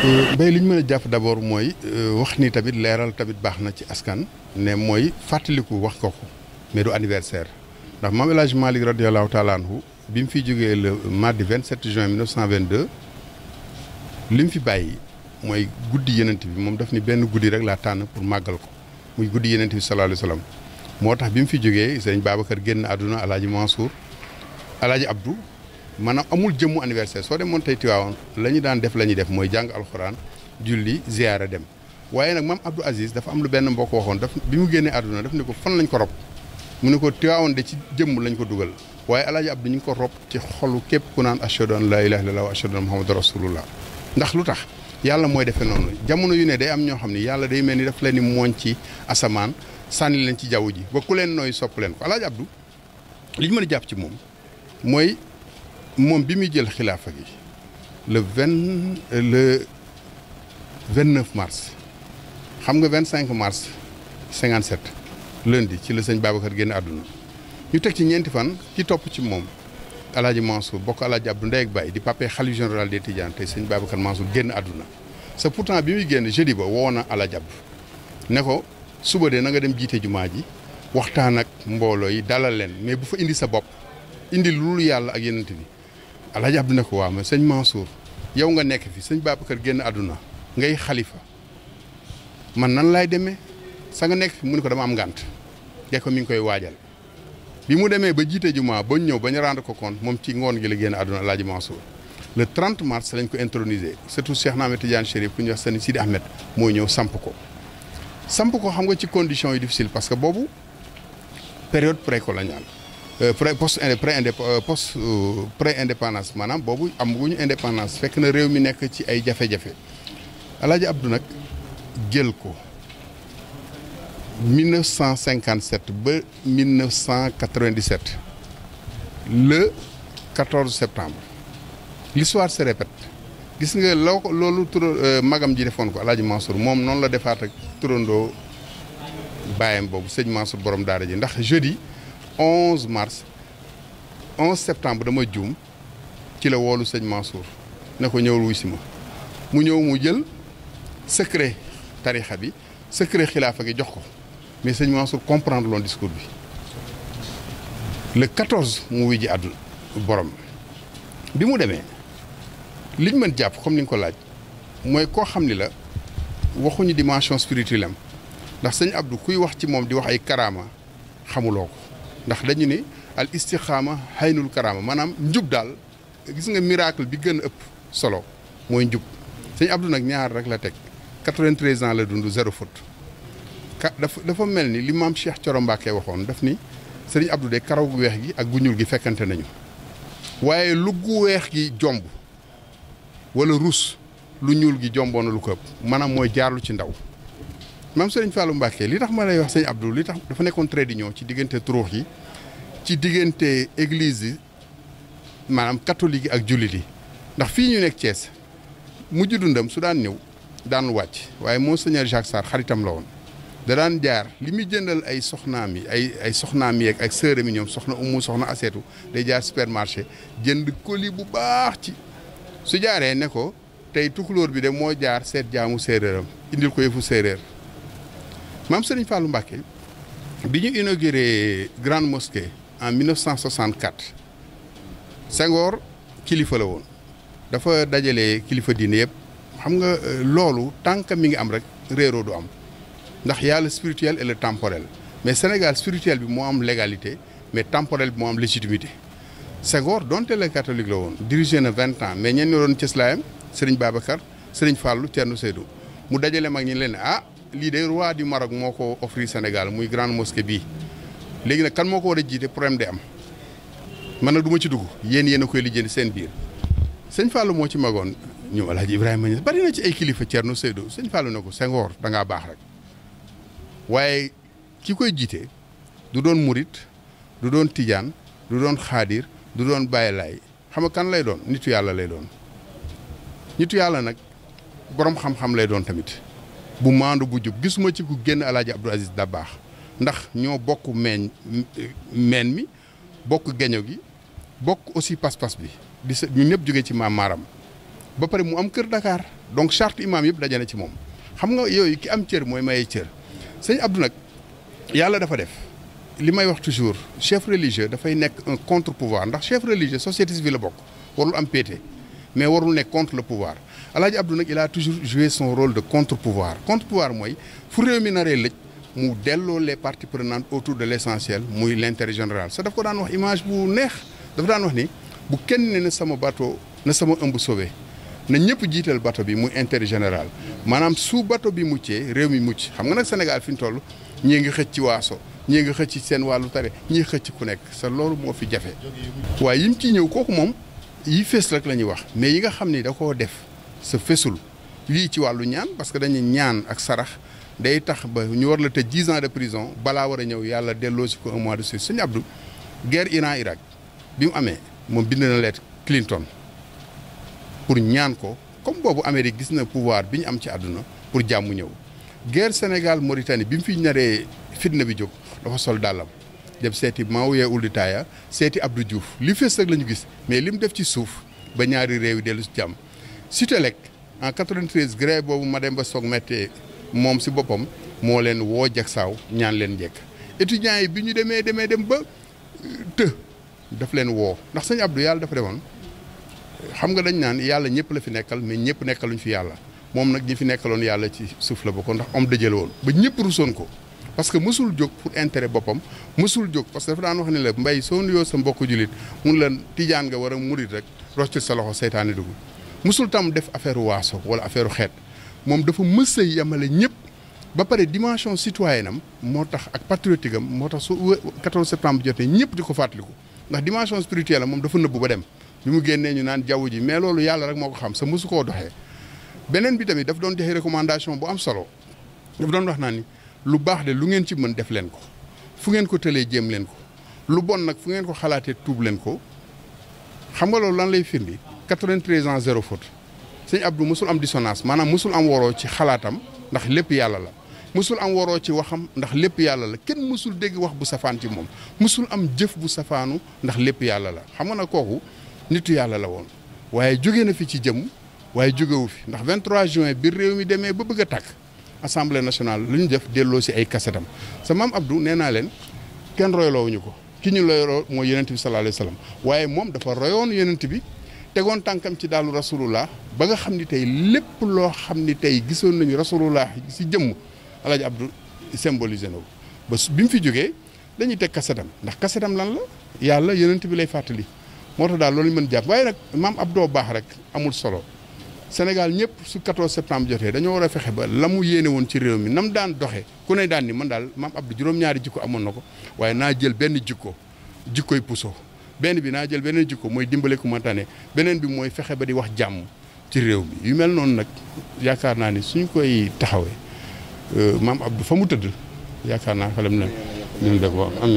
mbay li ñu mën a jàpp d'abord mooy wax ni tamit leeral tamit baax na ci askan ne mooy fàttaliku wax ko mais du anniversaire ndax Maam El Hadj Malick radiyallahu taala anhu bi mu fi jógee le mardi 27 juin 1922 li mu fi bàyyi mooy guddi yenent bi moom daf ni benn guddi rek laa tànn pour màggal ko muy guddi yenent bi sallallahu alayhi wa sallam moo tax bi mu fi jógee sëñ Babacar génn àdduna alaaji Mansour alaaji Abdou maanaam amul jëmmu anniversaire soo demoon tey Tiwaawoon la ñu daan def la ñuy def mooy jàng alxuraan julli ziyaara dem waaye nag maam Abdou Aziz dafa am lu benn mbokk waxoon daf bi mu génnee àdduna daf ne ko fan lañ ko rob mu ne ko Tiwaawoon de ci jëmm lañ ko dugal waaye alaaji Abdou ñu ngi ko rob ci xolu képp ku naan ashhadu an laa ilaaha illallaah wa ashhadu anna muhammadan rasulullah ndax lu tax yàlla mooy defee noonu jamono yu ne day am ñoo xam ni yàlla day mel ni daf leen ni mooñ ci asamaan sànni leen ci jaww ji ba ku leen nooy sopp leen ko alaaji Abdou li ñu mën a jàpp ci moom mooy moom bi muy jël xilaafa gi le 29 mars xam nga 25 mars 57 lundi ci la sëñ Babacar génn àdduna ñu teg ci ñeenti fan ci topp ci moom alaaji Mansour bokk alaaji Abdou ndey ak baay di papé xalif général des Tidianes tey sëñ Babacar Mansour génn àdduna c'est pourtant bi muy génn jeudi ba woo na alaaji Abdou ne ko suba de na nga dem jiite jumaa ji waxtaan ak mbooloo yi dalal leen mais bu fa indi sa bopp indi lu yàlla ak yenent bi alaaji Abdou ne ko waaw mais sëñ Mansour yow nga nekk fi sëñ Babacar génn àdduna ngay xalifa man nan laay demee sa nga nekk fi mu ne ko dama am ngànt ge ko mi ngi koy waajal bi mu demee ba jiite jumaa ba ñëw ba ñu rendre ko compte moom ci ngoon gi la génn àdduna alaaji Mansour le 30 mars lañ ko intronisé surtout Cheikh Ahmed Tidiane Chérif ku ñuy wax sëñ Sidi Ahmed moo ñëw samp ko xam nga ci conditions yi difficile parce que boobu période précoloniale pré indépendance maanaam boobu amaguñu indépendance fekk na réew mi nekk ci ay jafe-jafe alaaji Abdou nag jël ko 1957 ba 1997 le 14 septembre l'histoire se répète gis nga loolu magam ji defoon ko alaaji Mansour moom noonu la defaat ak turandoo baayam boobu sëñ Mansour borom daara ji ndax jeudi 11 septembre dama juum ci la woolu sëñ Mansour ne ko ñëwul wuy si ma mu ñëw mu jël secret tarixa bi secret xilaafa gi jox ko mais sëñ Mansour comprendre loon discours bi le 14 mu wuy ji àdduna borom bi mu demee liñ mën jàpp comme ni nga ko laaj mooy koo xam ni la waxuñu dimension spirituelle am ndax sëñ Abdou kuy wax ci moom di wax ay karaama xamuloo ko ndax dañu ni al istixaama xaynul karaama maanaam njub daal gis nga miracle bi gën a ëpp solo mooy njub sëñ Abdou nag ñaar rek la teg 93 ans la dund zéro faute dafa mel ni li maam Cheikh Thioro Mbacké waxoon daf ni sëriñ Abdou de karaw gu weex gi ak gu ñuul gi fekkante nañu waaye lu gu weex gi jomb wala rus lu ñuul gi jomboon na lu ko ëpp maanaam mooy jaarlu ci ndaw maam sëriñ Fallou Mbacké li tax ma lay wax sëñ Abdou li tax dafa nekkoon trait d'union ci diggante turuux yi ci diggante église yi maanaam catholique yi ak jullit yi ndax fii ñu nekk Thiès mujj dundam su daan ñëw daan wàcc waaye monseigneur Jacques Sarr xaritam la woon da daan jaar li muy jëndal ay soxnaam yi ay soxnaam yeeg ak sërëm yi ñoom soxna Umu soxna Aseetu day jaar supermarché jënd colis bu baax ci su jaaree ne ko tey tukulóor bi de moo jaar seet jaamu séeréeram indil ko yëfu séeréer maam Serigne Fallou Mbacké bi ñu inauguré grande mosquée en 1964 Senghor kilifa la woon dafa dajale kilifa diine yëpp xam nga loolu tànk mi ngi am rek réeroo du am ndax y a le spirituel et le temporel mais Sénégal spirituel bi moo am légalité mais temporel bi moo am légitimité Senghor donte le catholique la woon dirigé na 20 ans mais ñenn ñoo doon cëslaayam Serigne Babacar Serigne Fallou Thierno Seydou mu dajale mag ñi leen lii de roi du Maroc moo ko offrir Sénégal muy grande mosquée bii léegi nag kan moo ko war a jiite problème de am man nag du ma ci dugg yéen a koy lijjanti seen biir sëñ Fallou moo ci magoon ñoom El Hadj Ibrahima Niass bari na ci ay kilifa Thierno Seydou sëñ Fallou ne ko Senghor da ngaa baax rek waaye ki koy jiite du doon murit du doon tijaan du doon xaadir du doon Baye Laay xam nga kan lay doon nitu yàlla lay doon nitu yàlla nag borom xam-xam lay doon tamit. bu maandu bu jub gisuma ci ku génn alaaji Abdou Aziz Dabakh ndax ñoo bokk meen mi bokk geño gi bokk aussi pas-pas bi ñun ñëpp jógee ci maam Maram ba pare mu am kër Dakar donc charte imam yëpp daje na ci moom xam nga yooyu ki am cër mooy maye cër sëñ Abdou nag yàlla dafa def li may wax toujours chef religieux dafay nekk un contre pouvoir ndax chef religieux société civile la bokk warul am pété mais warul nekk contre le pouvoir Alaaji Abdou nag il a toujours joué son rôle de contre pouvoir mooy fu réew mi naree lëj mu delloo les parties prenantes autour de l' essentiel muy l' intérêt général sa daf ko daan wax image bu neex dafa daan wax ni bu kenn ne na sama bateau na sama ëmb sauvé na ñëpp jiital bateau bi muy intérêt général maanaam su bateau bi muccee réew mi mucc xam nga nag Sénégal fi ñu toll ñii ngi xëcc ci waaso ñii ngi xëcc ci seen wàllu tare ñii xëcc ku nekk sa loolu moo fi jafe waaye yim ciy ñëw kooku moom yi fés rek la ñuy wax mais yi nga xam ni da koo def sa fésul lii ci wàllu ñaan parce que dañuy ñaan ak sarax day tax ba ñu war la tëj 10 ans de prison balaa war a ñëw yàlla delloo si ko un mois de sursis sëñ Abdou guerre Iran Irak bi mu amee moom bind na lettre Clinton pour ñaan ko comme boobu Amérique gis na pouvoir bi ñu am ci àdduna pour jàmm ñëw guerre Sénégal Mauritanie bi mu fi naree fitna bi jóg dafa sol dàllam dem seeti Maouye Ould Taya seeti Abdou Diouf li fees rek la ñu gis mais li mu def ci suuf ba ñaari réew yi dellu si jàmm Sutelec en 93 grève boobu Mademba Sock méttee moom si boppam moo leen woo jagsaaw ñaan leen njëkk étudiants yi bi ñu dem ba daf leen woo ndax sëñ Abdou yàlla dafa demoon xam nga dañ naan yàlla ñëpp la fi nekkal mais ñëpp nekkaluñ fi yàlla moom nag ñi fi nekkaloon yàlla ci suuf la bokkoon ndax homme de Dieu la woon ba ñëpp rusoon ko parce que mësul jóg pour intérêt boppam mësul jóg parce que dafa daan wax ne la mbay soo nuyoo sa mbokku julit mun la tijaan nga war a murit rek roccil sa loxo seytaane dugg mësul tam def affaire waaso wala affaire xeet moom dafa mës a yemale ñëpp ba pare dimension citoyenne am moo tax ak patriotique am moo tax su 14 septembre jotee ñëpp di ko fàttaliku ndax dimension spirituelle am moom dafa nëbbu ba dem bi mu génnee ñu naan jaww ji mais loolu yàlla rek moo ko xam sa mësu koo doxee beneen bi tamit daf doon joxe recommandation bu am solo daf doon wax naa ni lu baax de lu ngeen ci mën def leen ko fu ngeen ko tëlee jéem leen ko lu bon nag fu ngeen ko xalaatee tuub leen ko xam nga loolu lan lay firndi 93 ans zéro faute sëñ Abdou mësul am dissonance maanaam mësul am waroo ci xalaatam ndax lépp yàlla la mësul am waroo ci waxam ndax lépp yàlla la kenn mësul dégg wax bu safaan ci moom mësul am jëf bu safaanu ndax lépp yàlla la xam nga nag kooku nitu yàlla la woon waaye jóge na fi ci jëm waaye jógewu fi ndax 23 juin bi réew mi demee ba bëgg a tàkk assemblée nationale lu ñu def delloo si ay kasetam sa maam Abdou nee naa leen kenn royloowuñu ko ki ñu royloo mooy yonent bi sallallahu alayhi wa sallam waaye moom dafa royoon yonent bi tegoon tànkam ci daalu rasulullah ba nga xam ni tey lépp loo xam ni tey gisoon nañu rasulullah si jëmm Alaaji Abdou symbolisé na ko ba bi mu fi jógee dañuy teg kasetam ndax kasetam lan la yàlla yonent bi lay fàttali moo tax daal loolu ñu mën jàpp waaye nag maam Abdou baax rek amul solo Sénégal ñëpp su 14 septembre jotee dañoo war a fexe ba la mu yéene woon ci réew mi nam daan doxee ku ne daan ni man daal maam Abdou juróom-ñaari jikko amoon na ko waaye naa jël benn jikkoy puso benn bi naa jël beneen jikko mooy dimbale ku ma tane beneen bi mooy fexe ba di wax jàmm ci réew mi yu mel noonu nag yaakaar naa ni suñ koy taxawee maam Abdou fa mu tëdd yaakaar naa xelam na ñu def ko am